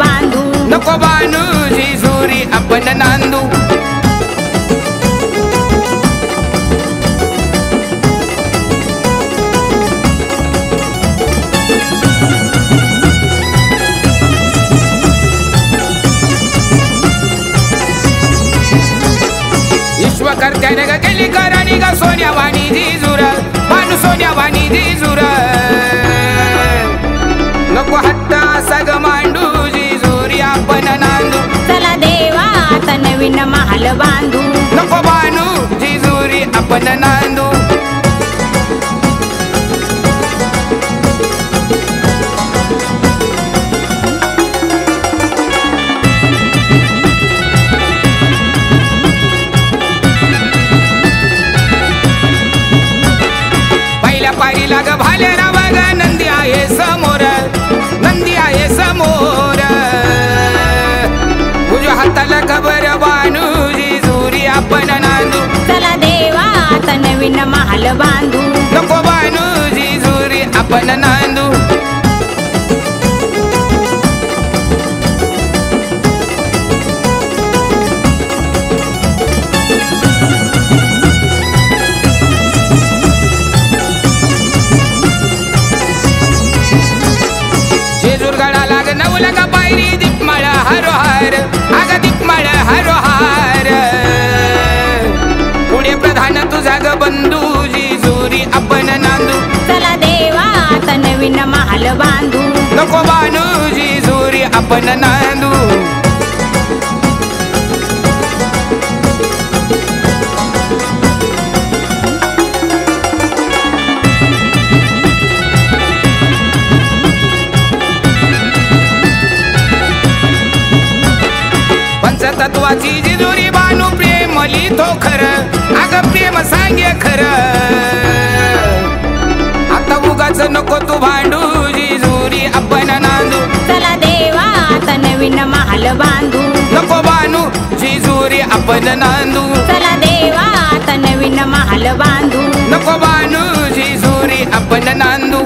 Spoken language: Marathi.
बांधू नको बानू जेजुरी आपण नांदू करत्याने ग केली कराणी ग सोन्यावाणी जेजूर बानू सोन्यावाणी जेजूर नको हत्ता सग मांडू जेजुरी आपण नांदू चला देवा आता नवीन महाल बांधू नको बानू जेजुरी आपण नांदू पायरी लाग भालेरा बघ नंदी आहे समोर नंदी आहे समोर उजव्या हाताला खबर बानू जेजुरी आपण नांदू चला देवा आता नवीन महाल बांधू नको बानू जेजुरी आपण नांदू जेजूरगडा लाग नवला का पायरी दीपमाळ हरोहार अग दीपमाळ हरोहार पुढे प्रधान तुझा ग बंधू जेजुरी आपण नांदू चला देवा आता नवीन महाल बांधू नको बानू जेजुरी आपण नांदू पंचतत्वाची जेजुरी बानू प्रेम लिहितो खरं अग प्रेम सांगे खरं आता उगाच नको तू भांडू जेजुरी आपण नांदू चला देवा आता नवीन महाल बांधू नको बानू जेजुरी आपण नांदू चला देवा आता नवीन महाल बांधू नको बानू जेजुरी आपण नांदू